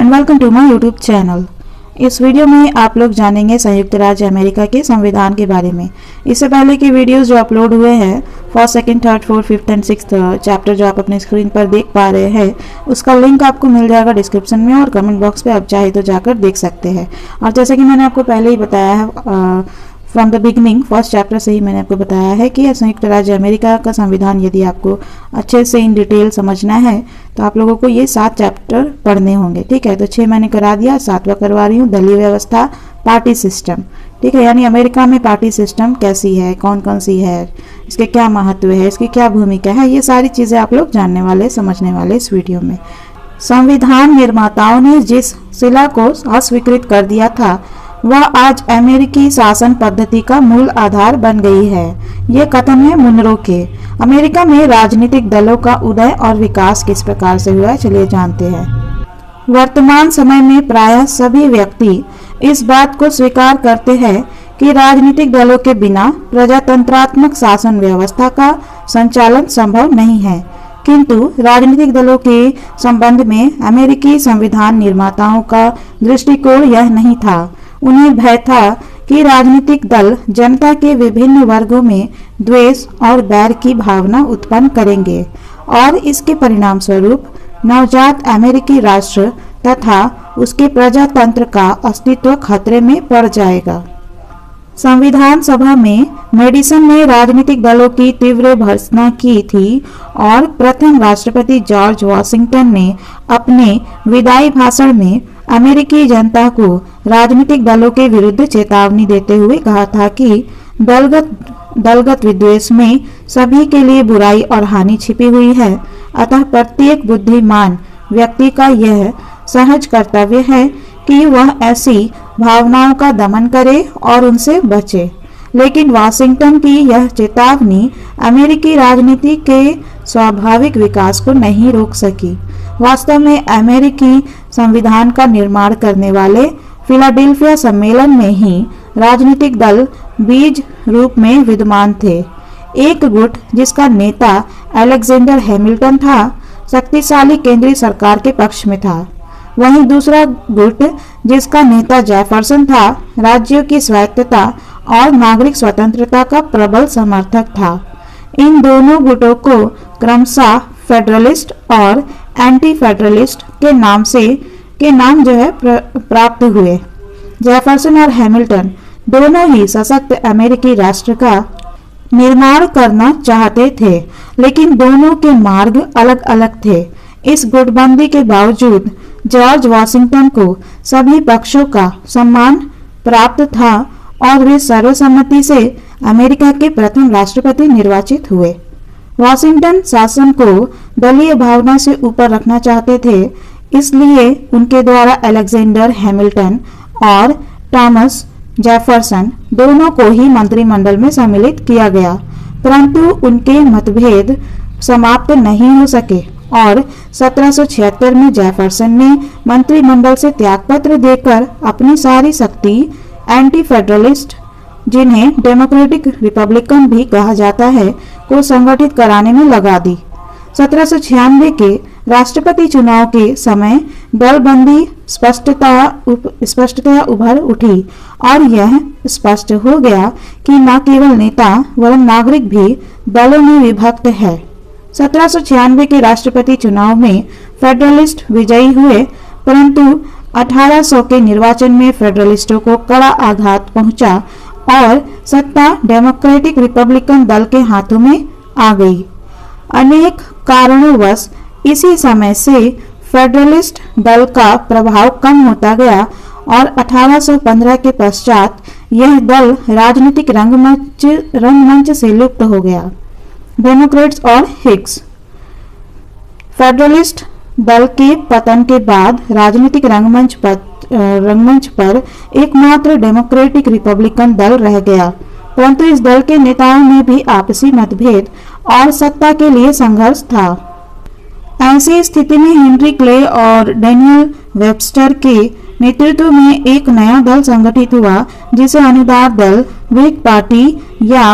And welcome to my YouTube channel. इस video में आप लोग जानेंगे संयुक्त राज्य अमेरिका के संविधान के बारे में। इससे पहले के वीडियोस जो अपलोड हुए हैं first, second, third, fourth, fifth and sixth chapter जो आप अपने स्क्रीन पर देख पा रहे हैं, उसका लिंक आपको मिल जाएगा डिस्क्रिप्शन में और कमेंट बॉक्स पे आप चाहे तो जाकर देख सकते हैं। और जैसे कि मैंने आपको पहले ही बताया है from the beginning, first chapter से ही मैंने आपको बताया है कि संयुक्त राज्य अमेरिका का संविधान यदि आपको अच्छे से इन डिटेल समझना है तो आप लोगों को ये 7 चैप्टर पढ़ने होंगे। ठीक है, तो 6 मैंने करा दिया, 7वां करवा रही हूँ। दलीय व्यवस्था, पार्टी सिस्टम। ठीक है, यानी अमेरिका में पार्टी सिस्टम कैसी है, कौन कौन सी है, इसके क्या महत्व है, इसकी क्या भूमिका है, ये सारी चीज़ें आप लोग जानने वाले, समझने वाले इस वीडियो में। संविधान निर्माताओं ने जिस शिला को अस्वीकृत कर दिया था वह आज अमेरिकी शासन पद्धति का मूल आधार बन गई है। ये कथन है मुनरो के। अमेरिका में राजनीतिक दलों का उदय और विकास किस प्रकार से हुआ है, चलिए जानते हैं। वर्तमान समय में प्रायः सभी व्यक्ति इस बात को स्वीकार करते हैं कि राजनीतिक दलों के बिना प्रजातंत्रात्मक शासन व्यवस्था का संचालन संभव नहीं है। किंतु राजनीतिक दलों के संबंध में अमेरिकी संविधान निर्माताओं का दृष्टिकोण यह नहीं था। उन्हें भय था कि राजनीतिक दल जनता के विभिन्न वर्गों में द्वेष और बैर की भावना उत्पन्न करेंगे और इसके परिणाम स्वरूप नवजात अमेरिकी राष्ट्र तथा उसके प्रजातंत्र का अस्तित्व खतरे में पड़ जाएगा। संविधान सभा में मेडिसन ने राजनीतिक दलों की तीव्र भर्त्सना की थी और प्रथम राष्ट्रपति जॉर्ज वॉशिंगटन ने अपने विदाई भाषण में अमेरिकी जनता को राजनीतिक दलों के विरुद्ध चेतावनी देते हुए कहा था कि दलगत विद्वेष में सभी के लिए बुराई और हानि छिपी हुई है। अतः प्रत्येक बुद्धिमान व्यक्ति का यह सहज कर्तव्य है कि वह ऐसी भावनाओं का दमन करे और उनसे बचे। लेकिन वाशिंगटन की यह चेतावनी अमेरिकी राजनीति के स्वाभाविक विकास को नहीं रोक सकी। वास्तव में अमेरिकी संविधान का निर्माण करने वाले फिलाडेल्फिया सम्मेलन में ही राजनीतिक दल बीज रूप में विद्यमान थे। एक गुट जिसका नेता अलेक्जेंडर हैमिल्टन था, शक्तिशाली केंद्रीय सरकार के पक्ष में था। वहीं दूसरा गुट जिसका नेता जेफरसन था, राज्यों की स्वायत्तता और नागरिक स्वतंत्रता का प्रबल समर्थक था। इन दोनों गुटों को क्रमशः फेडरलिस्ट और एंटी फेडरलिस्ट के नाम जो है प्राप्त हुए। जेफरसन और हैमिल्टन दोनों ही सशक्त अमेरिकी राष्ट्र का निर्माण करना चाहते थे, लेकिन दोनों के मार्ग अलग अलग थे। इस गुटबंदी के बावजूद जॉर्ज वॉशिंगटन को सभी पक्षों का सम्मान प्राप्त था और वे सर्वसम्मति से अमेरिका के प्रथम राष्ट्रपति निर्वाचित हुए। वॉशिंगटन शासन को दलीय भावना से ऊपर रखना चाहते थे, इसलिए उनके द्वारा अलेक्जेंडर हैमिल्टन और थॉमस जेफरसन दोनों को ही मंत्रिमंडल में सम्मिलित किया गया, परंतु उनके मतभेद समाप्त नहीं हो सके और 1776 में जेफरसन ने मंत्रिमंडल से त्यागपत्र देकर अपनी सारी शक्ति एंटी फेडरलिस्ट, जिन्हें डेमोक्रेटिक रिपब्लिकन भी कहा जाता है, को संगठित कराने में लगा दी। 1796 के राष्ट्रपति चुनाव के समय दलबंदी स्पष्टतया उभर उठी और यह स्पष्ट हो गया कि न केवल नेता वरन नागरिक भी दलों में विभक्त है। 1796 के राष्ट्रपति चुनाव में फेडरलिस्ट विजयी हुए, परंतु 1800 के निर्वाचन में फेडरलिस्टों को कड़ा आघात पहुंचा और सत्ता डेमोक्रेटिक रिपब्लिकन दल के हाथों में आ गई। अनेक कारणोंवश इसी समय से फेडरलिस्ट दल का प्रभाव कम होता गया और 1815 के पश्चात यह दल राजनीतिक रंगमंच से लुप्त हो गया। डेमोक्रेट्स और हिग्स। फेडरलिस्ट दल के पतन के बाद राजनीतिक रंगमंच पर एकमात्र डेमोक्रेटिक रिपब्लिकन दल रह गया, परंतु इस दल के नेताओं में भी आपसी मतभेद और सत्ता के लिए संघर्ष था। ऐसी स्थिति में हेनरी क्ले और डैनियल वेबस्टर के नेतृत्व में एक नया दल संगठित हुआ, जिसे अनुदार दल, व्हिग पार्टी या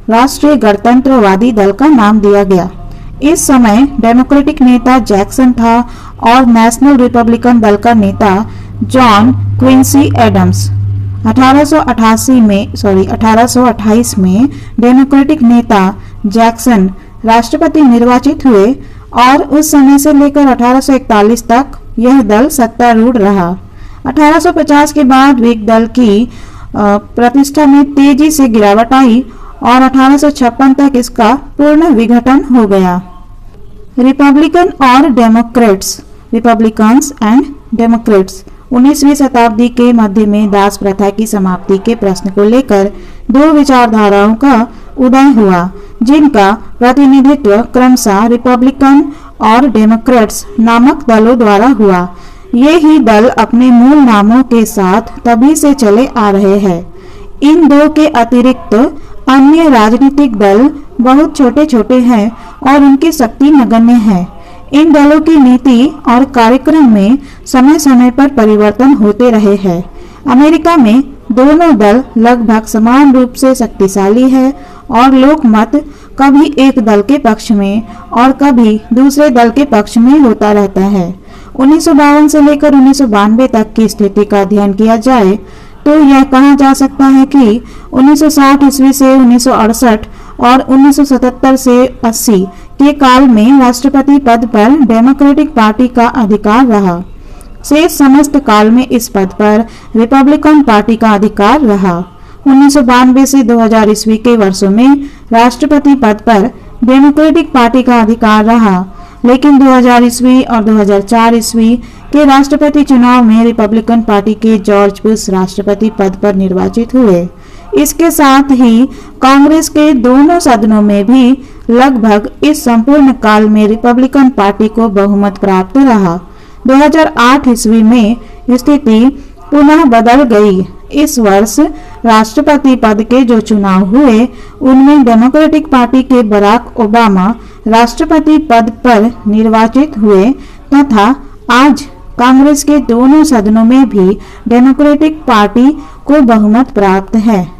राष्ट्रीय गणतंत्रवादी दल का नाम दिया गया। इस समय डेमोक्रेटिक नेता जैक्सन था और नेशनल रिपब्लिकन दल का नेता जॉन क्विंसी एडम्स। 1828 में डेमोक्रेटिक नेता जैक्सन राष्ट्रपति निर्वाचित हुए और उस समय से लेकर 1841 तक यह दल सत्तारूढ़ रहा। 1850 के बाद व्हिग दल की प्रतिष्ठा में तेजी से गिरावट आई और 1856 तक इसका पूर्ण विघटन हो गया। रिपब्लिकन और डेमोक्रेट्स, रिपब्लिकन्स एंड डेमोक्रेट्स। 19वीं शताब्दी के मध्य में दास प्रथा की समाप्ति के प्रश्न को लेकर दो विचारधाराओं का उदय हुआ, जिनका प्रतिनिधित्व क्रमशः रिपब्लिकन और डेमोक्रेट्स नामक दलों द्वारा हुआ। ये ही दल अपने मूल नामों के साथ तभी से चले आ रहे हैं। इन दो के अतिरिक्त अन्य राजनीतिक दल बहुत छोटे छोटे हैं और उनकी शक्ति नगण्य है। इन दलों की नीति और कार्यक्रम में समय समय पर परिवर्तन होते रहे हैं। अमेरिका में दोनों दल लगभग समान रूप से शक्तिशाली है और लोकमत कभी एक दल के पक्ष में और कभी दूसरे दल के पक्ष में होता रहता है। 1952 से लेकर 1992 तक की स्थिति का अध्ययन किया जाए तो यह कहा जा सकता है कि 1960 ईस्वी से 1968 और 1977 से 80 के काल में राष्ट्रपति पद पर डेमोक्रेटिक पार्टी का अधिकार रहा। शेष समस्त काल में इस पद पर रिपब्लिकन पार्टी का अधिकार रहा। 1992 से 2000 ईस्वी के वर्षों में राष्ट्रपति पद पर डेमोक्रेटिक पार्टी का अधिकार रहा, लेकिन 2000 ईस्वी और 2004 ईस्वी के राष्ट्रपति चुनाव में रिपब्लिकन पार्टी के जॉर्ज बुश राष्ट्रपति पद पर निर्वाचित हुए। इसके साथ ही कांग्रेस के दोनों सदनों में भी लगभग इस संपूर्ण काल में रिपब्लिकन पार्टी को बहुमत प्राप्त रहा। 2008 ईस्वी में स्थिति पुनः बदल गई। इस वर्ष राष्ट्रपति पद के जो चुनाव हुए उनमें डेमोक्रेटिक पार्टी के बराक ओबामा राष्ट्रपति पद पर निर्वाचित हुए तथा आज कांग्रेस के दोनों सदनों में भी डेमोक्रेटिक पार्टी को बहुमत प्राप्त है।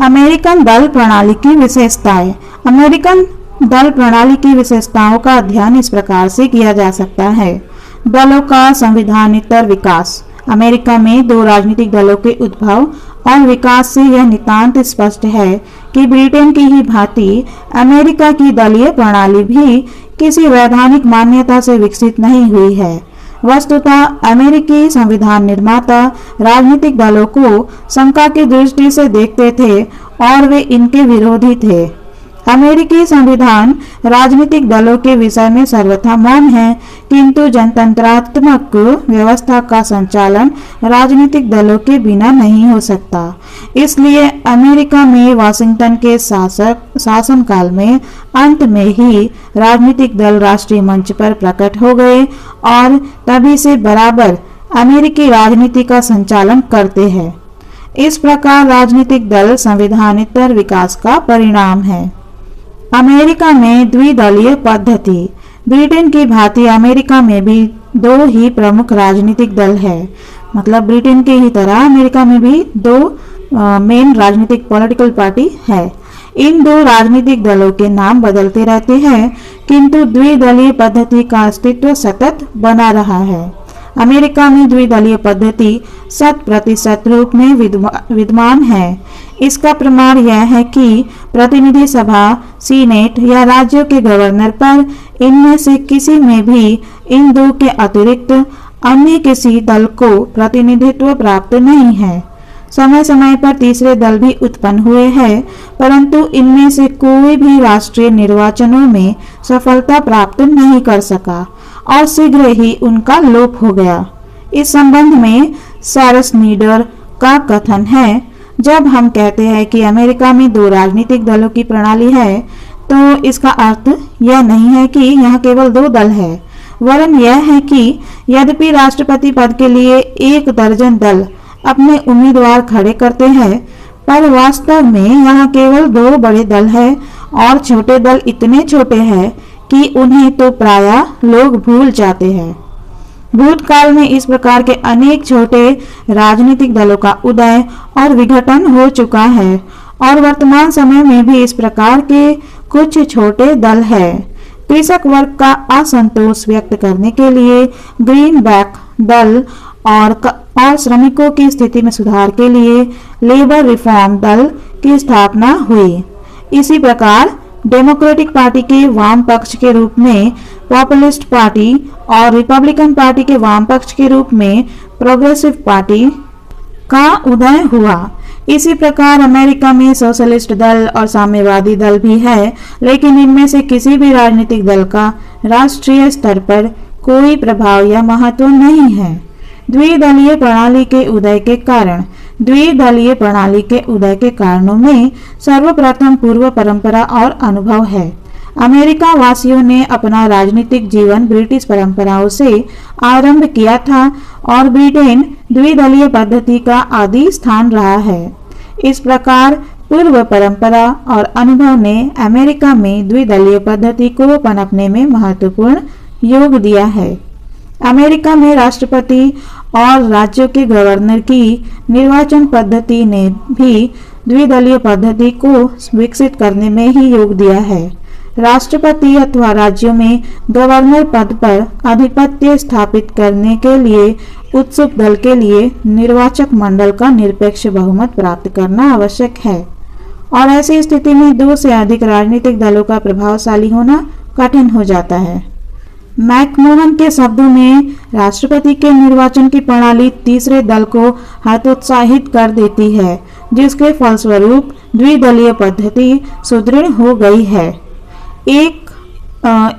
अमेरिकन दल प्रणाली की विशेषताएं। अमेरिकन दल प्रणाली की विशेषताओं का अध्ययन इस प्रकार से किया जा सकता है। दलों का संविधानेतर विकास। अमेरिका में दो राजनीतिक दलों के उद्भव और विकास से यह नितांत स्पष्ट है कि ब्रिटेन की ही भांति अमेरिका की दलीय प्रणाली भी किसी वैधानिक मान्यता से विकसित नहीं हुई है। वस्तुतः अमेरिकी संविधान निर्माता राजनीतिक दलों को शंका की दृष्टि से देखते थे और वे इनके विरोधी थे। अमेरिकी संविधान राजनीतिक दलों के विषय में सर्वथा मौन है, किंतु जनतंत्रात्मक व्यवस्था का संचालन राजनीतिक दलों के बिना नहीं हो सकता। इसलिए अमेरिका में वाशिंगटन के शासनकाल में अंत में ही राजनीतिक दल राष्ट्रीय मंच पर प्रकट हो गए और तभी से बराबर अमेरिकी राजनीति का संचालन करते हैं। इस प्रकार राजनीतिक दल संविधानेतर विकास का परिणाम है। अमेरिका में द्विदलीय पद्धति। ब्रिटेन की भांति अमेरिका में भी दो ही प्रमुख राजनीतिक दल है। मतलब ब्रिटेन के ही तरह अमेरिका में भी दो मेन राजनीतिक पॉलिटिकल पार्टी है। इन दो राजनीतिक दलों के नाम बदलते रहते हैं, किंतु द्विदलीय पद्धति का अस्तित्व सतत बना रहा है। अमेरिका में द्विदलीय पद्धति 100% रूप में विद्यमान है। इसका प्रमाण यह है कि प्रतिनिधि सभा, सीनेट या राज्यों के गवर्नर पर इनमें से किसी में भी इन दो के अतिरिक्त अन्य किसी दल को प्रतिनिधित्व प्राप्त नहीं है। समय समय पर तीसरे दल भी उत्पन्न हुए हैं, परंतु इनमें से कोई भी राष्ट्रीय निर्वाचनों में सफलता प्राप्त नहीं कर सका और शीघ्र ही उनका लोप हो गया। इस संबंध में सैरस नीडर का कथन है, जब हम कहते हैं कि अमेरिका में दो राजनीतिक दलों की प्रणाली है तो इसका अर्थ यह नहीं है कि यहाँ केवल दो दल है, वरन यह है कि यद्यपि राष्ट्रपति पद के लिए 1 दर्जन दल अपने उम्मीदवार खड़े करते हैं, पर वास्तव में यहाँ केवल 2 बड़े दल हैं और छोटे दल इतने छोटे हैं कि उन्हें तो प्रायः लोग भूल जाते हैं। भूतकाल में इस प्रकार के अनेक छोटे राजनीतिक दलों का उदय और विघटन हो चुका है और वर्तमान समय में भी इस प्रकार के कुछ छोटे दल हैं। कृषक वर्ग का असंतोष व्यक्त करने के लिए ग्रीनबैक दल और श्रमिकों की स्थिति में सुधार के लिए लेबर रिफॉर्म दल की स्थापना हुई। इसी प्रकार डेमोक्रेटिक पार्टी के वाम पक्ष के रूप में पॉपुलिस्ट पार्टी और रिपब्लिकन पार्टी के वाम पक्ष के रूप में प्रोग्रेसिव पार्टी का उदय हुआ। इसी प्रकार अमेरिका में सोशलिस्ट दल और साम्यवादी दल भी है, लेकिन इनमें से किसी भी राजनीतिक दल का राष्ट्रीय स्तर पर कोई प्रभाव या महत्व नहीं है। द्विदलीय प्रणाली के उदय के कारणों में सर्वप्रथम पूर्व परंपरा और अनुभव है। अमेरिका वासियों ने अपना राजनीतिक जीवन ब्रिटिश परंपराओं से आरंभ किया था और ब्रिटेन द्विदलीय पद्धति का आदि स्थान रहा है। इस प्रकार पूर्व परंपरा और अनुभव ने अमेरिका में द्विदलीय पद्धति को पनपने में महत्वपूर्ण योग दिया है। अमेरिका में राष्ट्रपति और राज्यों के गवर्नर की निर्वाचन पद्धति ने भी द्विदलीय पद्धति को विकसित करने में ही योग दिया है। राष्ट्रपति अथवा राज्यों में गवर्नर पद पर आधिपत्य स्थापित करने के लिए उत्सुक दल के लिए निर्वाचक मंडल का निरपेक्ष बहुमत प्राप्त करना आवश्यक है और ऐसी स्थिति में दो से अधिक राजनीतिक दलों का प्रभावशाली होना कठिन हो जाता है। मैकमोहन के शब्दों में राष्ट्रपति के निर्वाचन की प्रणाली तीसरे दल को हतोत्साहित कर देती है, जिसके फलस्वरूप द्विदलीय पद्धति सुदृढ़ हो गई है।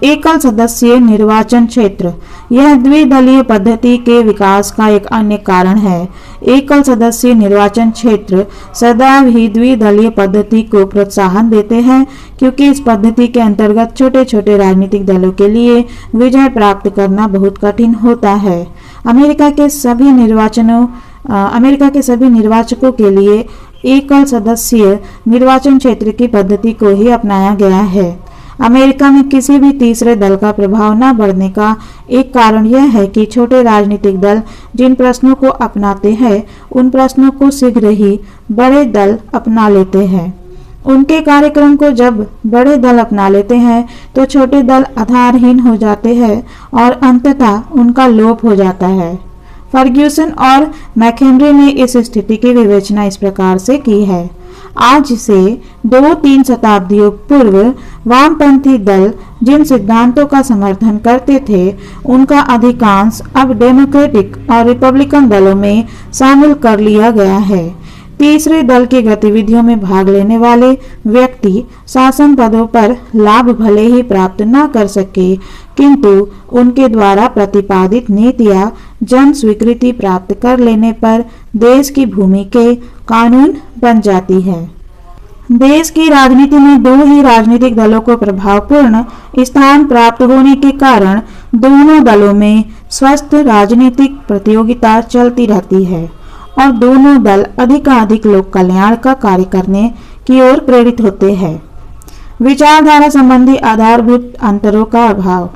एकल सदस्यीय निर्वाचन क्षेत्र यह द्विदलीय पद्धति के विकास का एक अन्य कारण है। एकल सदस्यीय निर्वाचन क्षेत्र सदैव ही द्विदलीय पद्धति को प्रोत्साहन देते हैं, क्योंकि इस पद्धति के अंतर्गत छोटे छोटे राजनीतिक दलों के लिए विजय प्राप्त करना बहुत कठिन होता है। अमेरिका के सभी निर्वाचकों के लिए एकल सदस्यीय निर्वाचन क्षेत्र की पद्धति को ही अपनाया गया है। अमेरिका में किसी भी तीसरे दल का प्रभाव न बढ़ने का एक कारण यह है कि छोटे राजनीतिक दल जिन प्रश्नों को अपनाते हैं उन प्रश्नों को शीघ्र ही बड़े दल अपना लेते हैं। उनके कार्यक्रम को जब बड़े दल अपना लेते हैं तो छोटे दल आधारहीन हो जाते हैं और अंततः उनका लोप हो जाता है। फर्ग्यूसन और मैकहेनरी ने इस स्थिति की विवेचना इस प्रकार से की है। आज से 2-3 शताब्दियों पूर्व वामपंथी दल जिन सिद्धांतों का समर्थन करते थे उनका अधिकांश अब डेमोक्रेटिक और रिपब्लिकन दलों में शामिल कर लिया गया है। तीसरे दल की गतिविधियों में भाग लेने वाले व्यक्ति शासन पदों पर लाभ भले ही प्राप्त न कर सके, किंतु उनके द्वारा प्रतिपादित नीतियां जन स्वीकृति प्राप्त कर लेने पर देश की भूमि के कानून बन जाती है। देश की राजनीति में दो ही राजनीतिक दलों को प्रभावपूर्ण स्थान प्राप्त होने के कारण दोनों दलों में स्वस्थ राजनीतिक प्रतियोगिता चलती रहती है और दोनों दल अधिकाधिक लोक कल्याण का कार्य करने की ओर प्रेरित होते हैं। विचारधारा संबंधी आधारभूत अंतरों का अभाव।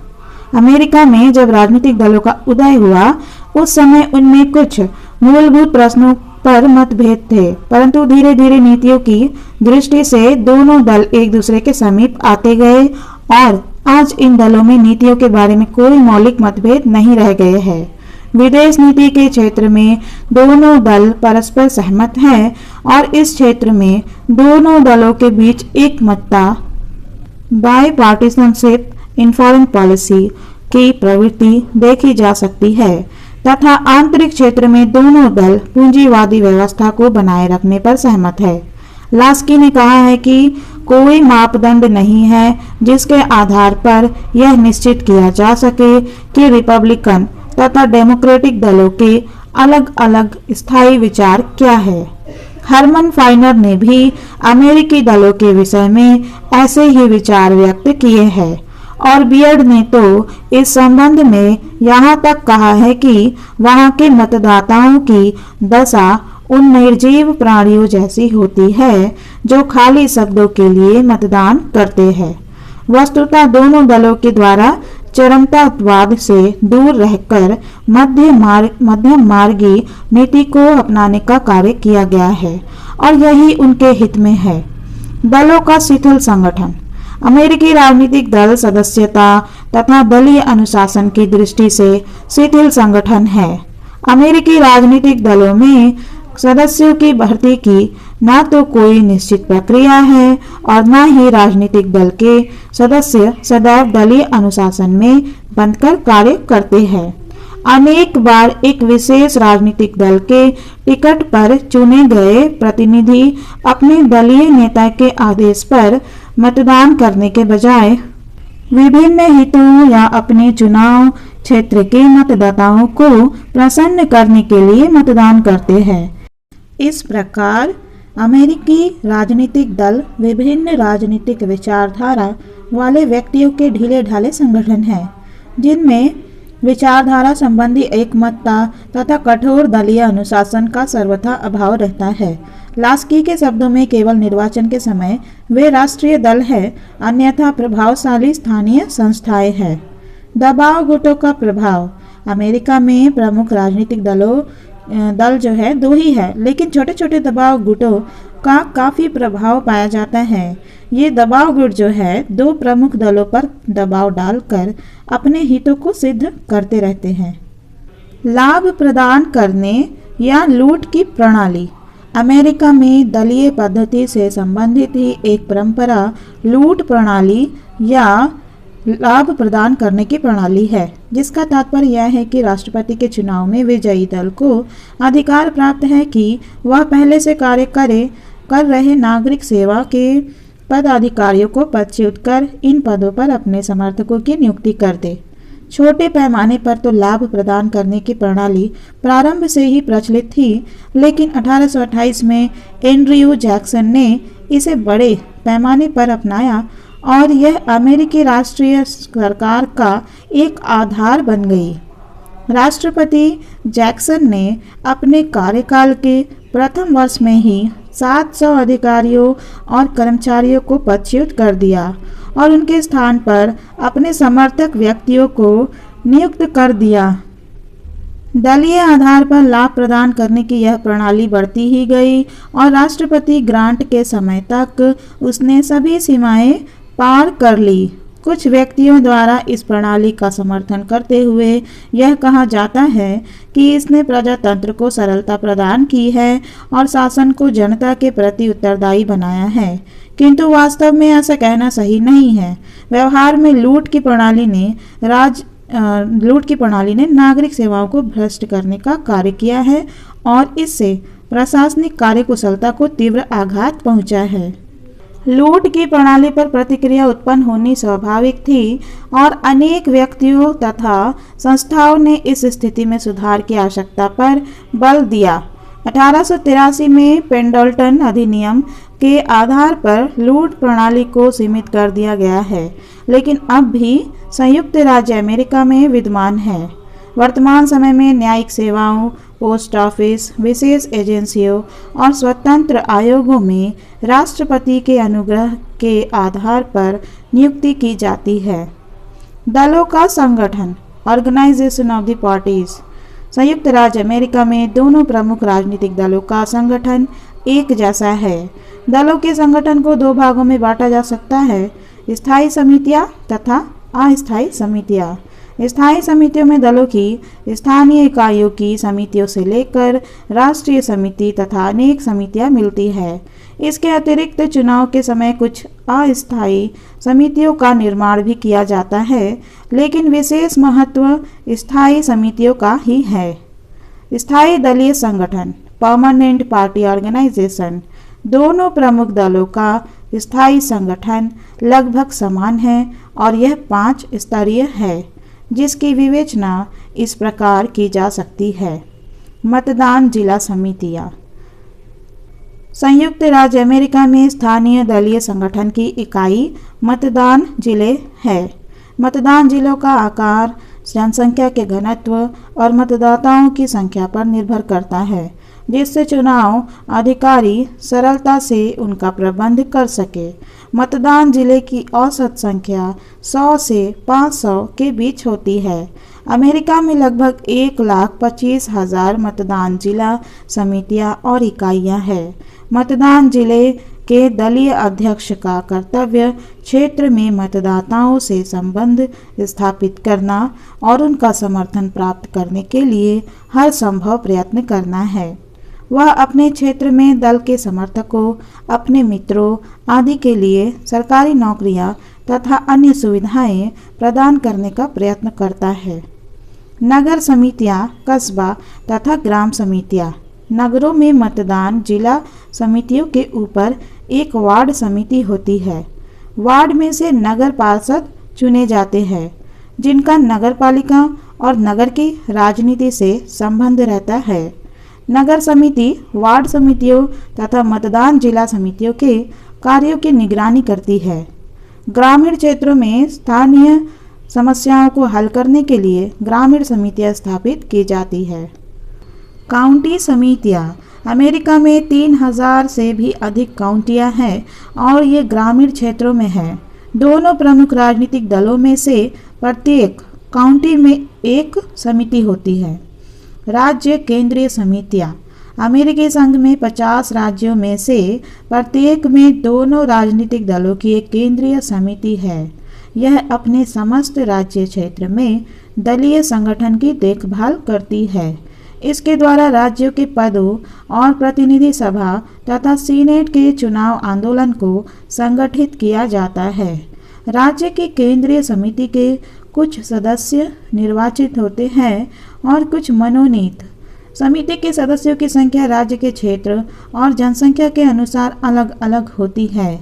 अमेरिका में जब राजनीतिक दलों का उदय हुआ उस समय उनमें कुछ मूलभूत प्रश्नों पर मतभेद थे, परंतु धीरे धीरे नीतियों की दृष्टि से दोनों दल एक दूसरे के समीप आते गए और आज इन दलों में नीतियों के बारे में कोई मौलिक मतभेद नहीं रह गए हैं। विदेश नीति के क्षेत्र में दोनों दल परस्पर सहमत हैं और इस क्षेत्र में दोनों दलों के बीच एक मत्ता बायपार्टिसनशिप इन फॉरेन पॉलिसी की प्रवृत्ति देखी जा सकती है तथा आंतरिक क्षेत्र में दोनों दल पूंजीवादी व्यवस्था को बनाए रखने पर सहमत है। लास्की ने कहा है कि कोई मापदंड नहीं है जिसके आधार पर यह निश्चित किया जा सके कि रिपब्लिकन तथा डेमोक्रेटिक दलों के अलग अलग स्थायी विचार क्या है। हरमन फाइनर ने भी अमेरिकी दलों के विषय में ऐसे ही विचार व्यक्त किए हैं और बियर्ड ने तो इस संबंध में यहाँ तक कहा है कि वहाँ के मतदाताओं की दशा उन निर्जीव प्राणियों जैसी होती है जो खाली शब्दों के लिए मतदान करते हैं। वस्तुतः दोनों दलों के द्वारा चरमतावाद से दूर रहकर मध्यम मार्गी नीति को अपनाने का कार्य किया गया है और यही उनके हित में है। दलों का शिथिल संगठन। अमेरिकी राजनीतिक दल सदस्यता तथा दलीय अनुशासन की दृष्टि से शिथिल संगठन है। अमेरिकी राजनीतिक दलों में सदस्यों की भर्ती की न तो कोई निश्चित प्रक्रिया है और न ही राजनीतिक दल के सदस्य सदैव दलीय अनुशासन में बंधकर कार्य करते हैं। अनेक बार एक विशेष राजनीतिक दल के टिकट पर चुने गए प्रतिनिधि अपने दलीय नेता के आदेश पर मतदान करने के बजाय विभिन्न हितों या अपने चुनाव क्षेत्र के मतदाताओं को प्रसन्न करने के लिए मतदान करते हैं। इस प्रकार अमेरिकी राजनीतिक दल विभिन्न राजनीतिक विचारधारा वाले व्यक्तियों के ढीले ढाले संगठन हैं, जिनमें विचारधारा संबंधी एकमतता तथा कठोर दलीय अनुशासन का सर्वथा अभाव रहता है। लास्की के शब्दों में केवल निर्वाचन के समय वे राष्ट्रीय दल है, अन्यथा प्रभावशाली स्थानीय संस्थाएं हैं। दबाव गुटों का प्रभाव। अमेरिका में प्रमुख राजनीतिक दल जो है दो ही है, लेकिन छोटे छोटे दबाव गुटों का काफी प्रभाव पाया जाता है। ये दबाव गुट जो है दो प्रमुख दलों पर दबाव डालकर अपने हितों को सिद्ध करते रहते हैं। लाभ प्रदान करने या लूट की प्रणाली। अमेरिका में दलीय पद्धति से संबंधित ही एक परंपरा लूट प्रणाली या लाभ प्रदान करने की प्रणाली है, जिसका तात्पर्य यह है कि राष्ट्रपति के चुनाव में विजयी दल को अधिकार प्राप्त है कि वह पहले से कार्य कर रहे नागरिक सेवा के पदाधिकारियों को पदच्युत कर इन पदों पर अपने समर्थकों की नियुक्ति कर दे। छोटे पैमाने पर तो लाभ प्रदान करने की प्रणाली प्रारंभ से ही प्रचलित थी, लेकिन 1828 में एंड्रयू जैक्सन ने इसे बड़े पैमाने पर अपनाया और यह अमेरिकी राष्ट्रीय सरकार का एक आधार बन गई। राष्ट्रपति जैक्सन ने अपने कार्यकाल के प्रथम वर्ष में ही 700 अधिकारियों और कर्मचारियों को पदच्युत कर दिया और उनके स्थान पर अपने समर्थक व्यक्तियों को नियुक्त कर दिया। दलीय आधार पर लाभ प्रदान करने की यह प्रणाली बढ़ती ही गई और राष्ट्रपति ग्रांट के समय तक उसने सभी सीमाएं पार कर ली। कुछ व्यक्तियों द्वारा इस प्रणाली का समर्थन करते हुए यह कहा जाता है कि इसने प्रजातंत्र को सरलता प्रदान की है और शासन को जनता के प्रति उत्तरदायी बनाया है, किंतु वास्तव में ऐसा कहना सही नहीं है। व्यवहार में लूट की प्रणाली ने नागरिक सेवाओं को भ्रष्ट करने का कार्य किया है और इससे प्रशासनिक कार्यकुशलता को तीव्र आघात पहुंचा है। लूट की प्रणाली पर प्रतिक्रिया उत्पन्न होनी स्वाभाविक थी और अनेक व्यक्तियों तथा संस्थाओं ने इस स्थिति में सुधार की आवश्यकता पर बल दिया। 1883 में पेंडल्टन अधिनियम के आधार पर लूट प्रणाली को सीमित कर दिया गया है, लेकिन अब भी संयुक्त राज्य अमेरिका में विद्यमान है। वर्तमान समय में न्यायिक सेवाओं, पोस्ट ऑफिस, विशेष एजेंसियों और स्वतंत्र आयोगों में राष्ट्रपति के अनुग्रह के आधार पर नियुक्ति की जाती है। दलों का संगठन, ऑर्गेनाइजेशन ऑफ द पार्टीज। संयुक्त राज्य अमेरिका में दोनों प्रमुख राजनीतिक दलों का संगठन एक जैसा है। दलों के संगठन को दो भागों में बांटा जा सकता है, स्थायी समितियां तथा अस्थायी समितियां। स्थायी समितियों में दलों की स्थानीय इकाइयों की समितियों से लेकर राष्ट्रीय समिति तथा अनेक समितियां मिलती है। इसके अतिरिक्त चुनाव के समय कुछ अस्थायी समितियों का निर्माण भी किया जाता है, लेकिन विशेष महत्व स्थायी समितियों का ही है। स्थायी दलीय संगठन, परमानेंट पार्टी ऑर्गेनाइजेशन। दोनों प्रमुख दलों का स्थायी संगठन लगभग समान है और यह 5 स्तरीय है, जिसकी विवेचना इस प्रकार की जा सकती है। मतदान जिला समितियां। संयुक्त राज्य अमेरिका में स्थानीय दलीय संगठन की इकाई मतदान जिले है। मतदान जिलों का आकार जनसंख्या के घनत्व और मतदाताओं की संख्या पर निर्भर करता है, जिससे चुनाव अधिकारी सरलता से उनका प्रबंध कर सके। मतदान जिले की औसत संख्या 100 से 500 के बीच होती है। अमेरिका में लगभग 1,25,000 मतदान जिला समितियां और इकाइयां हैं। मतदान जिले के दलीय अध्यक्ष का कर्तव्य क्षेत्र में मतदाताओं से संबंध स्थापित करना और उनका समर्थन प्राप्त करने के लिए हर संभव प्रयत्न करना है। वह अपने क्षेत्र में दल के समर्थकों, अपने मित्रों आदि के लिए सरकारी नौकरियां तथा अन्य सुविधाएं प्रदान करने का प्रयत्न करता है। नगर समितियां, कस्बा तथा ग्राम समितियां। नगरों में मतदान जिला समितियों के ऊपर एक वार्ड समिति होती है। वार्ड में से नगर पार्षद चुने जाते हैं, जिनका नगर पालिका और नगर की राजनीति से संबंध रहता है। नगर समिति वार्ड समितियों तथा मतदान जिला समितियों के कार्यों की निगरानी करती है। ग्रामीण क्षेत्रों में स्थानीय समस्याओं को हल करने के लिए ग्रामीण समितियां स्थापित की जाती है। काउंटी समितियां। अमेरिका में 3000 से भी अधिक काउंटियां हैं और ये ग्रामीण क्षेत्रों में हैं। दोनों प्रमुख राजनीतिक दलों में से प्रत्येक काउंटी में एक समिति होती है। राज्य केंद्रीय समितियां। अमेरिकी संघ में 50 राज्यों में से प्रत्येक में दोनों राजनीतिक दलों की एक केंद्रीय समिति है। यह अपने समस्त राज्य क्षेत्र में दलीय संगठन की देखभाल करती है। इसके द्वारा राज्यों के पदों और प्रतिनिधि सभा तथा सीनेट के चुनाव आंदोलन को संगठित किया जाता है। राज्य की केंद्रीय समिति के कुछ सदस्य निर्वाचित होते हैं और कुछ मनोनीत। समिति के सदस्यों की संख्या राज्य के क्षेत्र और जनसंख्या के अनुसार अलग अलग होती है।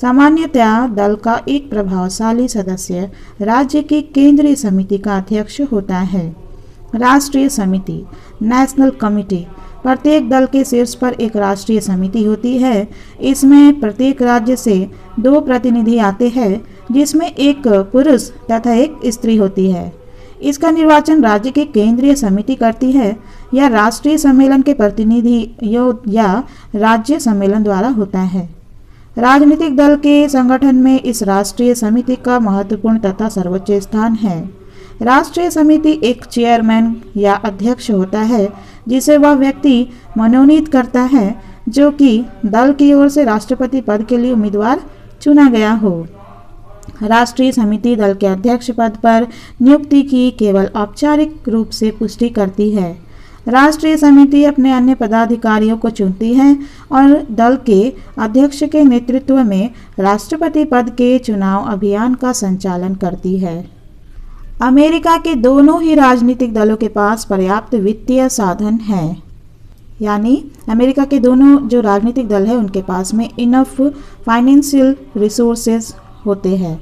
सामान्यतया दल का एक प्रभावशाली सदस्य राज्य की केंद्रीय समिति का अध्यक्ष होता है। राष्ट्रीय समिति, नेशनल कमिटी। प्रत्येक दल के शीर्ष पर एक राष्ट्रीय समिति होती है। इसमें प्रत्येक राज्य से 2 प्रतिनिधि आते हैं, जिसमें एक पुरुष तथा एक स्त्री होती है। इसका निर्वाचन राज्य की केंद्रीय समिति करती है या राष्ट्रीय सम्मेलन के प्रतिनिधियों या राज्य सम्मेलन द्वारा होता है। राजनीतिक दल के संगठन में इस राष्ट्रीय समिति का महत्वपूर्ण तथा सर्वोच्च स्थान है। राष्ट्रीय समिति एक चेयरमैन या अध्यक्ष होता है, जिसे वह व्यक्ति मनोनीत करता है जो कि दल की ओर से राष्ट्रपति पद के लिए उम्मीदवार चुना गया हो। राष्ट्रीय समिति दल के अध्यक्ष पद पर नियुक्ति की केवल औपचारिक रूप से पुष्टि करती है। राष्ट्रीय समिति अपने अन्य पदाधिकारियों को चुनती है और दल के अध्यक्ष के नेतृत्व में राष्ट्रपति पद के चुनाव अभियान का संचालन करती है। अमेरिका के दोनों ही राजनीतिक दलों के पास पर्याप्त वित्तीय साधन हैं, यानी अमेरिका के दोनों जो राजनीतिक दल है उनके पास में इनफ फाइनेंशियल रिसोर्सेज होते हैं।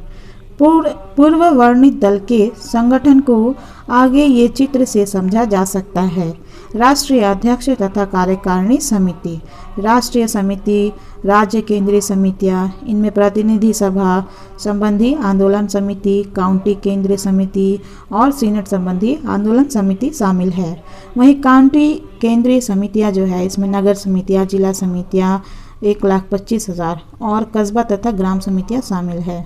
पूर्व वर्णित दल के संगठन को आगे ये चित्र से समझा जा सकता है। राष्ट्रीय अध्यक्ष तथा कार्यकारिणी समिति। राष्ट्रीय समिति, राज्य केंद्रीय समितियां, इनमें प्रतिनिधि सभा संबंधी आंदोलन समिति, काउंटी केंद्रीय समिति और सीनेट संबंधी आंदोलन समिति शामिल है। वहीं काउंटी केंद्रीय समितियां जो है, इसमें नगर समितियां, जिला समितियां 1,25,000 और कस्बा तथा ग्राम समितियां शामिल है।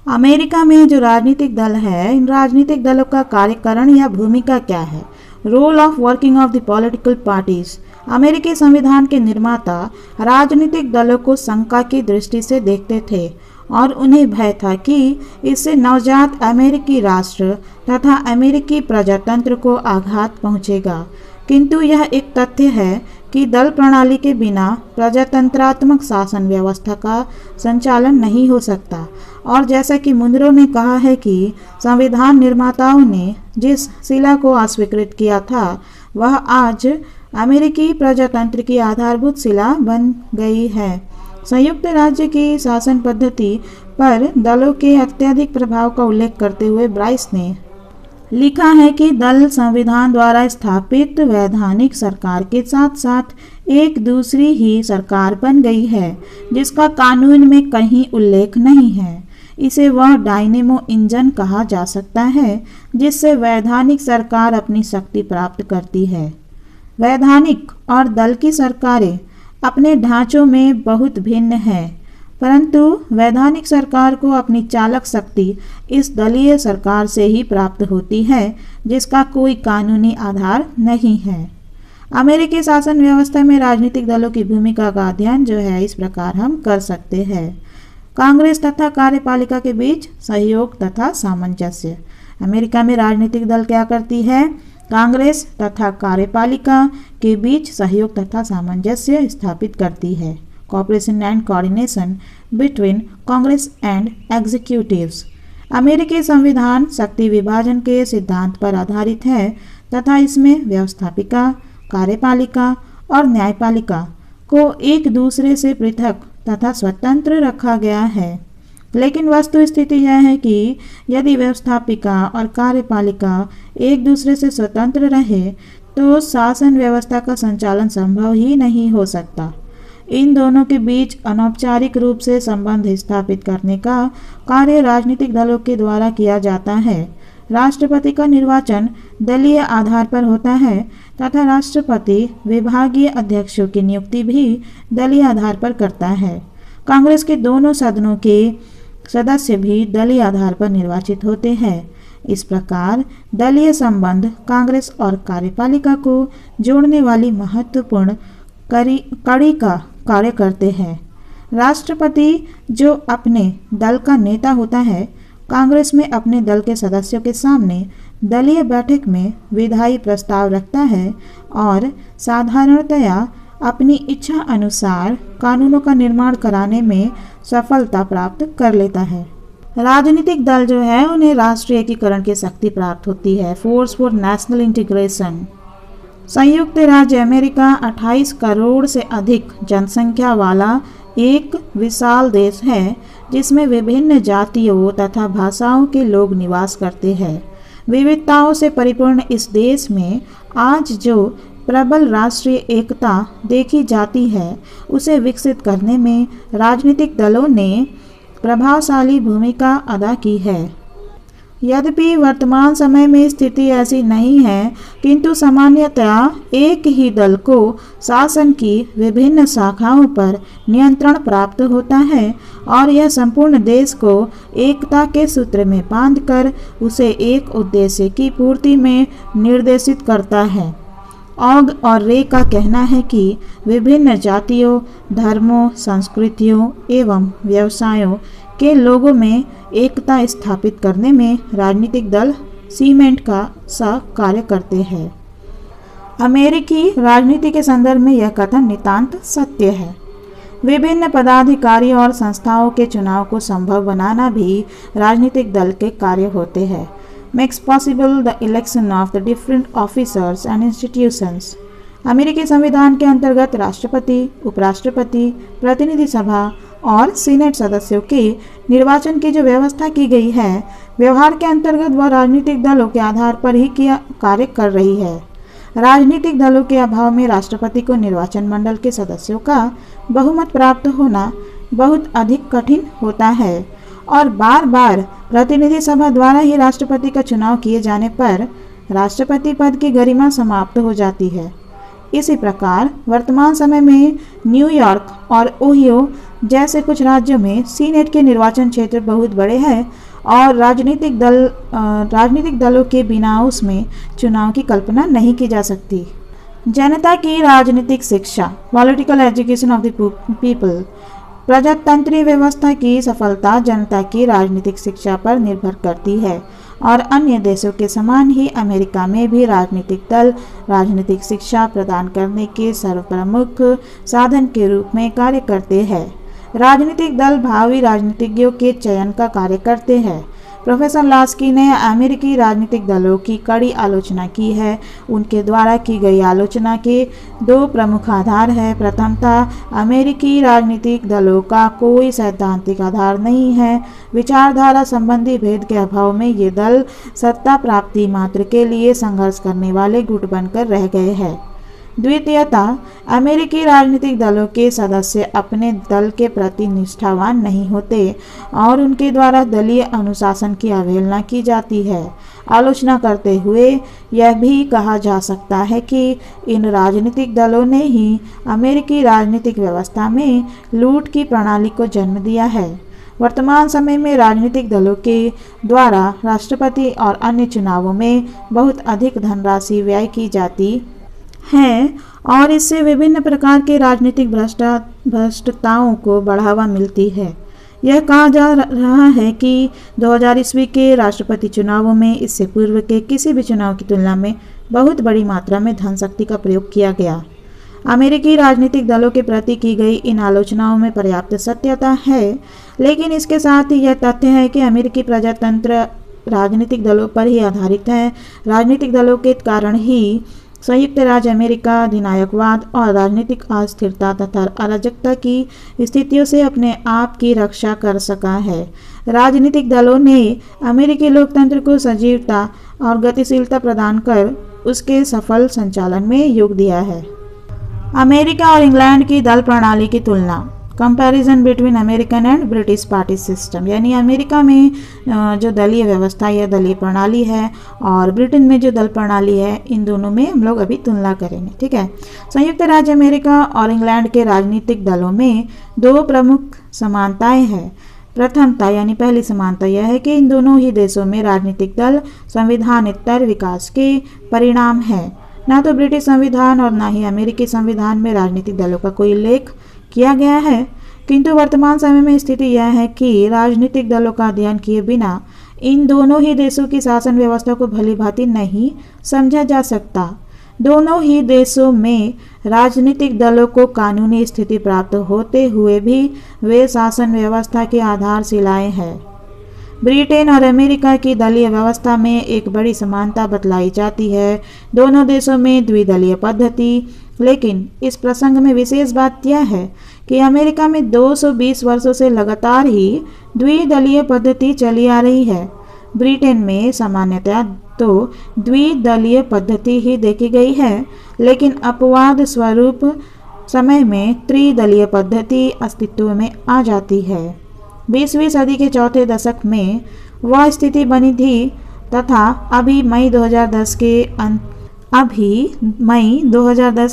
अमेरिका में जो राजनीतिक दल है, इन राजनीतिक दलों का कार्यकारण या भूमिका क्या है? Role of working of the political parties. अमेरिकी संविधान के निर्माता राजनीतिक दलों को शंका की दृष्टि से देखते थे और उन्हें भय था कि इससे नवजात अमेरिकी राष्ट्र तथा अमेरिकी प्रजातंत्र को आघात पहुंचेगा। किंतु यह एक तथ्य है कि दल प्रणाली के बिना प्रजातंत्रात्मक शासन व्यवस्था का संचालन नहीं हो सकता। और जैसा कि मुनरो ने कहा है कि संविधान निर्माताओं ने जिस शिला को अस्वीकृत किया था, वह आज अमेरिकी प्रजातंत्र की आधारभूत शिला बन गई है। संयुक्त राज्य की शासन पद्धति पर दलों के अत्यधिक प्रभाव का उल्लेख करते हुए ब्राइस ने लिखा है कि दल संविधान द्वारा स्थापित वैधानिक सरकार के साथ साथ एक दूसरी ही सरकार बन गई है, जिसका कानून में कहीं उल्लेख नहीं है। इसे वह डायनेमो इंजन कहा जा सकता है जिससे वैधानिक सरकार अपनी शक्ति प्राप्त करती है। वैधानिक और दल की सरकारें अपने ढांचों में बहुत भिन्न हैं, परंतु वैधानिक सरकार को अपनी चालक शक्ति इस दलीय सरकार से ही प्राप्त होती है, जिसका कोई कानूनी आधार नहीं है। अमेरिकी शासन व्यवस्था में राजनीतिक दलों की भूमिका का अध्ययन जो है इस प्रकार हम कर सकते हैं। कांग्रेस तथा कार्यपालिका के बीच सहयोग तथा सामंजस्य। अमेरिका में राजनीतिक दल क्या करती है? कांग्रेस तथा कार्यपालिका के बीच सहयोग तथा सामंजस्य स्थापित करती है। Cooperation and coordination between Congress and executives. अमेरिकी संविधान शक्ति विभाजन के सिद्धांत पर आधारित है तथा इसमें व्यवस्थापिका, कार्यपालिका और न्यायपालिका को एक दूसरे से पृथक तथा स्वतंत्र रखा गया है। लेकिन वस्तु स्थिति यह है कि यदि व्यवस्थापिका और कार्यपालिका एक दूसरे से स्वतंत्र रहे तो शासन व्यवस्था का संचालन संभव ही नहीं हो सकता। इन दोनों के बीच अनौपचारिक रूप से संबंध स्थापित करने का कार्य राजनीतिक दलों के द्वारा किया जाता है। राष्ट्रपति का निर्वाचन दलीय आधार पर होता है तथा राष्ट्रपति विभागीय अध्यक्षों की नियुक्ति भी दलीय आधार पर करता है। कांग्रेस के दोनों सदनों के सदस्य भी दलीय आधार पर निर्वाचित होते हैं। इस प्रकार दलीय संबंध कांग्रेस और कार्यपालिका को जोड़ने वाली महत्वपूर्ण कड़ी का कार्य करते हैं। राष्ट्रपति जो अपने दल का नेता होता है, कांग्रेस में अपने दल के सदस्यों के सामने दलीय बैठक में विधायी प्रस्ताव रखता है और साधारणतया अपनी इच्छा अनुसार कानूनों का निर्माण कराने में सफलता प्राप्त कर लेता है। राजनीतिक दल जो है उन्हें राष्ट्रीय एकीकरण की शक्ति प्राप्त होती है। Force for national integration. संयुक्त राज्य अमेरिका 28 करोड़ से अधिक जनसंख्या वाला एक विशाल देश है जिसमें विभिन्न जातियों तथा भाषाओं के लोग निवास करते हैं। विविधताओं से परिपूर्ण इस देश में आज जो प्रबल राष्ट्रीय एकता देखी जाती है उसे विकसित करने में राजनीतिक दलों ने प्रभावशाली भूमिका अदा की है। यद्यपि वर्तमान समय में स्थिति ऐसी नहीं है, किंतु सामान्यतया एक ही दल को शासन की विभिन्न शाखाओं पर नियंत्रण प्राप्त होता है और यह संपूर्ण देश को एकता के सूत्र में बांधकर उसे एक उद्देश्य की पूर्ति में निर्देशित करता है। ऑग और रे का कहना है कि विभिन्न जातियों, धर्मों, संस्कृतियों एवं व्यवसायों के लोगों में एकता स्थापित करने में राजनीतिक दल सीमेंट का सा कार्य करते हैं। अमेरिकी राजनीति के संदर्भ में यह कथन नितांत सत्य है। विभिन्न पदाधिकारियों और संस्थाओं के चुनाव को संभव बनाना भी राजनीतिक दल के कार्य होते हैं। Makes possible the election of the different officers and institutions. अमेरिकी संविधान के अंतर्गत राष्ट्रपति, उपराष्ट्रपति, प्रतिनिधि सभा और सीनेट सदस्यों के निर्वाचन की जो व्यवस्था की गई है, व्यवहार के अंतर्गत वह राजनीतिक दलों के आधार पर ही कार्य कर रही है। राजनीतिक दलों के अभाव में राष्ट्रपति को निर्वाचन मंडल के सदस्यों का बहुमत प्राप्त होना बहुत अधिक कठिन होता है और बार बार प्रतिनिधि सभा द्वारा ही राष्ट्रपति का चुनाव किए जाने पर राष्ट्रपति पद की गरिमा समाप्त हो जाती है। इसी प्रकार वर्तमान समय में न्यूयॉर्क और ओहियो जैसे कुछ राज्यों में सीनेट के निर्वाचन क्षेत्र बहुत बड़े हैं और राजनीतिक दलों के बिना उसमें चुनाव की कल्पना नहीं की जा सकती। जनता की राजनीतिक शिक्षा, political education of the people. प्रजातंत्रीय व्यवस्था की सफलता जनता की राजनीतिक शिक्षा पर निर्भर करती है और अन्य देशों के समान ही अमेरिका में भी राजनीतिक दल राजनीतिक शिक्षा प्रदान करने के सर्वप्रमुख साधन के रूप में कार्य करते हैं। राजनीतिक दल भावी राजनीतिज्ञों के चयन का कार्य करते हैं। प्रोफेसर लास्की ने अमेरिकी राजनीतिक दलों की कड़ी आलोचना की है। उनके द्वारा की गई आलोचना के दो प्रमुख आधार हैं। प्रथमतः अमेरिकी राजनीतिक दलों का कोई सैद्धांतिक आधार नहीं है। विचारधारा संबंधी भेद के अभाव में ये दल सत्ता प्राप्ति मात्र के लिए संघर्ष करने वाले गुट बनकर रह गए हैं। द्वितीयतः अमेरिकी राजनीतिक दलों के सदस्य अपने दल के प्रति निष्ठावान नहीं होते और उनके द्वारा दलीय अनुशासन की अवहेलना की जाती है। आलोचना करते हुए यह भी कहा जा सकता है कि इन राजनीतिक दलों ने ही अमेरिकी राजनीतिक व्यवस्था में लूट की प्रणाली को जन्म दिया है। वर्तमान समय में राजनीतिक दलों के द्वारा राष्ट्रपति और अन्य चुनावों में बहुत अधिक धनराशि व्यय की जाती है और इससे विभिन्न प्रकार के राजनीतिक भ्रष्टताओं को बढ़ावा मिलती है। यह कहा जा रहा है कि 2000 ईस्वी के राष्ट्रपति चुनावों में इससे पूर्व के किसी भी चुनाव की तुलना में बहुत बड़ी मात्रा में धन शक्ति का प्रयोग किया गया। अमेरिकी राजनीतिक दलों के प्रति की गई इन आलोचनाओं में पर्याप्त सत्यता है, लेकिन इसके साथ ही यह तथ्य है कि अमेरिकी प्रजातंत्र राजनीतिक दलों पर ही आधारित है। राजनीतिक दलों के कारण ही संयुक्त राज्य अमेरिका अधिनायकवाद और राजनीतिक अस्थिरता तथा अराजकता की स्थितियों से अपने आप की रक्षा कर सका है। राजनीतिक दलों ने अमेरिकी लोकतंत्र को सजीवता और गतिशीलता प्रदान कर उसके सफल संचालन में योग दिया है। अमेरिका और इंग्लैंड की दल प्रणाली की तुलना, comparison between American and British party system, यानी अमेरिका में जो दलीय व्यवस्था या दलीय प्रणाली है और ब्रिटेन में जो दल प्रणाली है, इन दोनों में हम लोग अभी तुलना करेंगे। ठीक है। संयुक्त राज्य अमेरिका और इंग्लैंड के राजनीतिक दलों में दो प्रमुख समानताएं हैं। प्रथमता यानी पहली समानता यह है कि इन दोनों ही देशों में राजनीतिक दल संविधानेतर विकास के परिणाम है। ना तो ब्रिटिश संविधान और ना ही अमेरिकी संविधान में राजनीतिक दलों का कोई उल्लेख किया गया है, किंतु वर्तमान समय में स्थिति यह है कि राजनीतिक दलों का अध्ययन किए बिना इन दोनों ही देशों की शासन व्यवस्था को भलीभांति नहीं समझा जा सकता। दोनों ही देशों में राजनीतिक दलों को कानूनी स्थिति प्राप्त होते हुए भी वे शासन व्यवस्था के आधारशिलाएं हैं। ब्रिटेन और अमेरिका की दलीय व्यवस्था में एक बड़ी समानता बतलाई जाती है। दोनों देशों में द्विदलीय पद्धति, लेकिन इस प्रसंग में विशेष बात यह है कि अमेरिका में 220 वर्षों से लगातार ही द्विदलीय पद्धति चली आ रही है। ब्रिटेन में सामान्यतः तो द्विदलीय पद्धति ही देखी गई है, लेकिन अपवाद स्वरूप समय में त्रिदलीय पद्धति अस्तित्व में आ जाती है। 20वीं सदी के चौथे दशक में वह स्थिति बनी थी तथा अभी मई 2010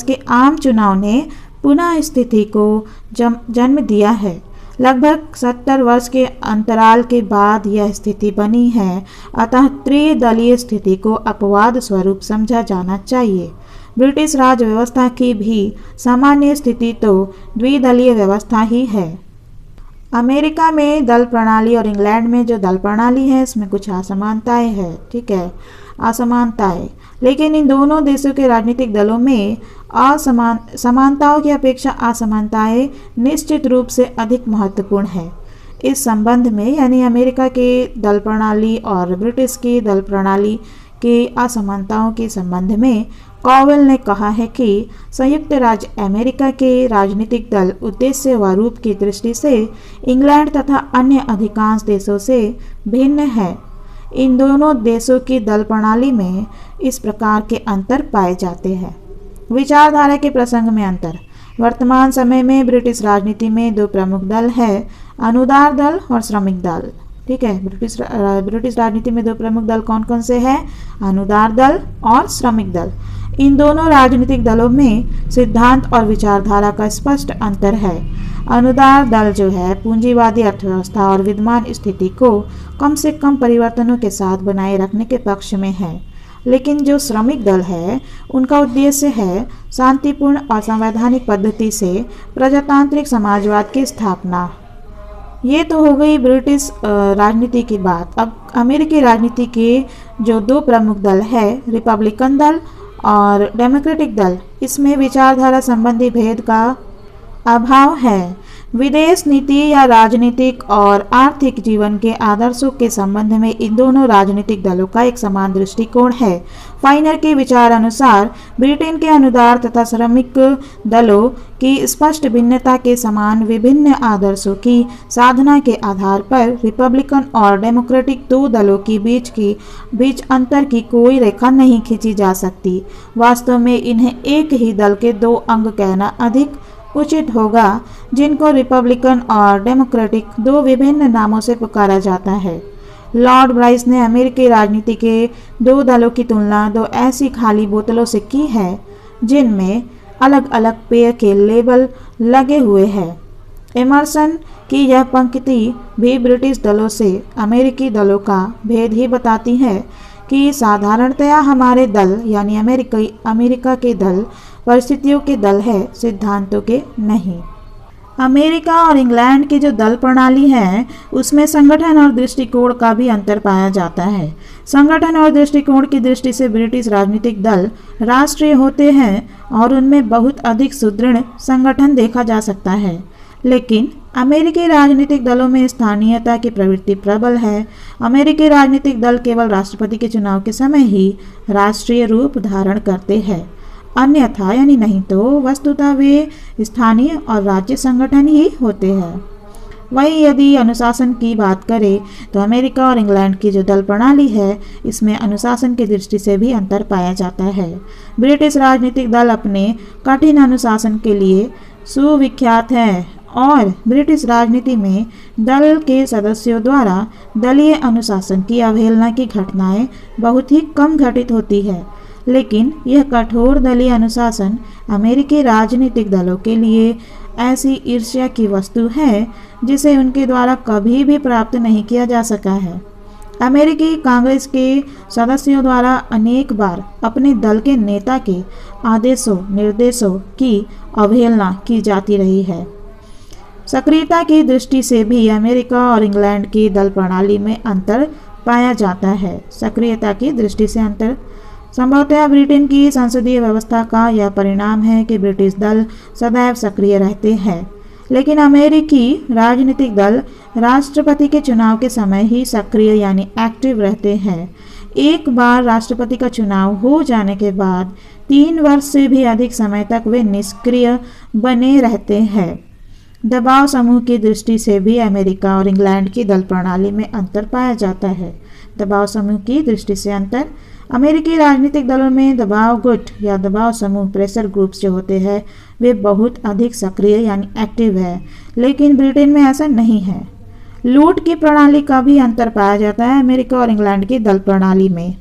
के आम चुनाव ने पुनः स्थिति को जन्म दिया है। लगभग 70 वर्ष के अंतराल के बाद यह स्थिति बनी है, अतः त्रिदलीय स्थिति को अपवाद स्वरूप समझा जाना चाहिए। ब्रिटिश राज व्यवस्था की भी सामान्य स्थिति तो द्विदलीय व्यवस्था ही है। अमेरिका में दल प्रणाली और इंग्लैंड में जो दल प्रणाली है, इसमें कुछ असमानताएं हैं। ठीक है, असमानताएं, लेकिन इन दोनों देशों के राजनीतिक दलों में समानताओं की अपेक्षा असमानताएं निश्चित रूप से अधिक महत्वपूर्ण है। इस संबंध में यानी अमेरिका के दल प्रणाली और ब्रिटिश की दल प्रणाली की असमानताओं के संबंध में कॉवेल ने कहा है कि संयुक्त राज्य अमेरिका के राजनीतिक दल उद्देश्य व रूप की दृष्टि से इंग्लैंड तथा अन्य अधिकांश देशों से भिन्न है। इन दोनों देशों की दल प्रणाली में इस प्रकार के अंतर पाए जाते हैं। विचारधारा के प्रसंग में अंतर। वर्तमान समय में ब्रिटिश राजनीति में दो प्रमुख दल है, अनुदार दल और श्रमिक दल। ठीक है, ब्रिटिश राजनीति में दो प्रमुख दल कौन कौन से हैं? अनुदार दल और श्रमिक दल। इन दोनों राजनीतिक दलों में सिद्धांत और विचारधारा का स्पष्ट अंतर है। अनुदार दल जो है पूंजीवादी अर्थव्यवस्था और विद्यमान स्थिति को कम से कम परिवर्तनों के साथ बनाए रखने के पक्ष में है, लेकिन जो श्रमिक दल है उनका उद्देश्य है शांतिपूर्ण और संवैधानिक पद्धति से प्रजातांत्रिक समाजवाद की स्थापना। ये तो हो गई ब्रिटिश राजनीति की बात। अब अमेरिकी राजनीति के जो दो प्रमुख दल है, रिपब्लिकन दल और डेमोक्रेटिक दल, इसमें विचारधारा संबंधी भेद का अभाव है। विदेश नीति या राजनीतिक और आर्थिक जीवन के आदर्शों के संबंध में इन दोनों राजनीतिक दलों का एक समान दृष्टिकोण है। फाइनर के विचार अनुसार ब्रिटेन के अनुदार तथा श्रमिक दलों की स्पष्ट भिन्नता के समान विभिन्न आदर्शों की साधना के आधार पर रिपब्लिकन और डेमोक्रेटिक दो दलों के बीच अंतर की कोई रेखा नहीं खींची जा सकती। वास्तव में इन्हें एक ही दल के दो अंग कहना अधिक उचित होगा, जिनको रिपब्लिकन और डेमोक्रेटिक दो विभिन्न नामों से पुकारा जाता है। लॉर्ड ब्राइस ने अमेरिकी राजनीति के दो दलों की तुलना दो ऐसी खाली बोतलों से की है जिनमें अलग अलग पेय के लेबल लगे हुए हैं। एमर्सन की यह पंक्ति भी ब्रिटिश दलों से अमेरिकी दलों का भेद ही बताती है। कि साधारणतया हमारे दल यानी अमेरिका के दल परिस्थितियों के दल है, सिद्धांतों के नहीं। अमेरिका और इंग्लैंड की जो दल प्रणाली है उसमें संगठन और दृष्टिकोण का भी अंतर पाया जाता है। संगठन और दृष्टिकोण की दृष्टि से ब्रिटिश राजनीतिक दल राष्ट्रीय होते हैं और उनमें बहुत अधिक सुदृढ़ संगठन देखा जा सकता है, लेकिन अमेरिकी राजनीतिक दलों में स्थानीयता की प्रवृत्ति प्रबल है। अमेरिकी राजनीतिक दल केवल राष्ट्रपति के चुनाव के समय ही राष्ट्रीय रूप धारण करते हैं, अन्यथा यानी नहीं तो वस्तुतः वे स्थानीय और राज्य संगठन ही होते हैं। वहीं यदि अनुशासन की बात करें तो अमेरिका और इंग्लैंड की जो दल प्रणाली है इसमें अनुशासन की दृष्टि से भी अंतर पाया जाता है। ब्रिटिश राजनीतिक दल अपने कठिन अनुशासन के लिए सुविख्यात है और ब्रिटिश राजनीति में दल के सदस्यों द्वारा दलीय अनुशासन की अवहेलना की घटनाएं बहुत ही कम घटित होती है, लेकिन यह कठोर दलीय अनुशासन अमेरिकी राजनीतिक दलों के लिए ऐसी ईर्ष्या की वस्तु है जिसे उनके द्वारा कभी भी प्राप्त नहीं किया जा सका है। अमेरिकी कांग्रेस के सदस्यों द्वारा अनेक बार अपने दल के नेता के आदेशों निर्देशों की अवहेलना की जाती रही है। सक्रियता की दृष्टि से भी अमेरिका और इंग्लैंड की दल प्रणाली में अंतर पाया जाता है। सक्रियता की दृष्टि से अंतर संभवतः ब्रिटेन की संसदीय व्यवस्था का यह परिणाम है कि ब्रिटिश दल सदैव सक्रिय रहते हैं, लेकिन अमेरिकी राजनीतिक दल राष्ट्रपति के चुनाव के समय ही सक्रिय यानी एक्टिव रहते हैं। एक बार राष्ट्रपति का चुनाव हो जाने के बाद 3 वर्ष से भी अधिक समय तक वे निष्क्रिय बने रहते हैं। दबाव समूह की दृष्टि से भी अमेरिका और इंग्लैंड की दल प्रणाली में अंतर पाया जाता है। दबाव समूह की दृष्टि से अंतर अमेरिकी राजनीतिक दलों में दबाव गुट या दबाव समूह प्रेशर ग्रुप्स जो होते हैं वे बहुत अधिक सक्रिय यानी एक्टिव है, लेकिन ब्रिटेन में ऐसा नहीं है। लूट की प्रणाली का भी अंतर पाया जाता है अमेरिका और इंग्लैंड की दल प्रणाली में।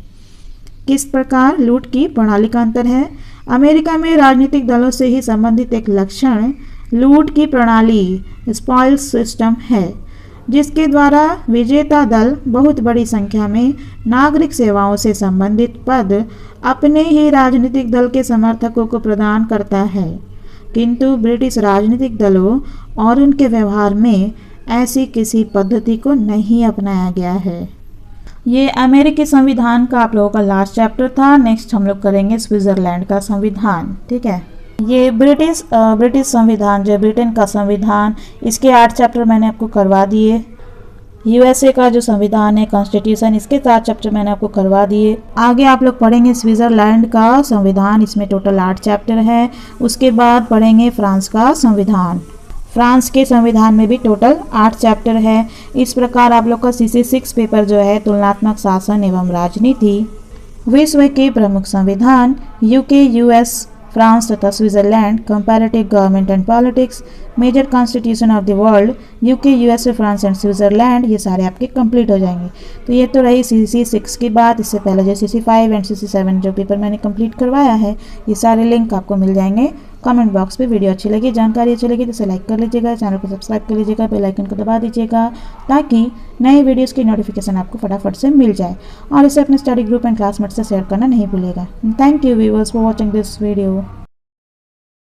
किस प्रकार लूट की प्रणाली का अंतर है? अमेरिका में राजनीतिक दलों से ही संबंधित एक लक्षण लूट की प्रणाली स्पॉइल सिस्टम है, जिसके द्वारा विजेता दल बहुत बड़ी संख्या में नागरिक सेवाओं से संबंधित पद अपने ही राजनीतिक दल के समर्थकों को प्रदान करता है, किंतु ब्रिटिश राजनीतिक दलों और उनके व्यवहार में ऐसी किसी पद्धति को नहीं अपनाया गया है। ये अमेरिकी संविधान का आप लोगों का लास्ट चैप्टर था। नेक्स्ट हम लोग करेंगे स्विट्जरलैंड का संविधान। ठीक है, ये ब्रिटिश संविधान जो ब्रिटेन का संविधान, इसके 8 चैप्टर मैंने आपको करवा दिए। यूएसए का जो संविधान है कॉन्स्टिट्यूशन, इसके 4 चैप्टर मैंने आपको करवा दिए। आगे आप लोग पढ़ेंगे स्विट्जरलैंड का संविधान, इसमें टोटल 8 चैप्टर है। उसके बाद पढ़ेंगे फ्रांस का संविधान। फ्रांस के संविधान में भी टोटल 8 चैप्टर है। इस प्रकार आप लोग का CC6 पेपर जो है तुलनात्मक शासन एवं राजनीति, विश्व के प्रमुख संविधान, यूके, यूएस, फ्रांस तथा Switzerland, comparative government and politics, major constitution of the world, UK, USA, France and Switzerland, ये सारे आपके कंप्लीट हो जाएंगे। तो ये तो रही CC6 की बात। इससे पहले जो CC5 एंड CC7 जो पेपर मैंने कंप्लीट करवाया है, ये सारे लिंक आपको मिल जाएंगे कमेंट बॉक्स पे। वीडियो अच्छी लगी, जानकारी अच्छी लगी तो इसे लाइक कर लीजिएगा, चैनल को सब्सक्राइब कर लीजिएगा, बेल आइकन को दबा दीजिएगा ताकि नए वीडियोस की नोटिफिकेशन आपको फटाफट से मिल जाए, और इसे अपने स्टडी ग्रुप एंड क्लासमेट से शेयर करना नहीं भूलिएगा। Thank you viewers for watching this video.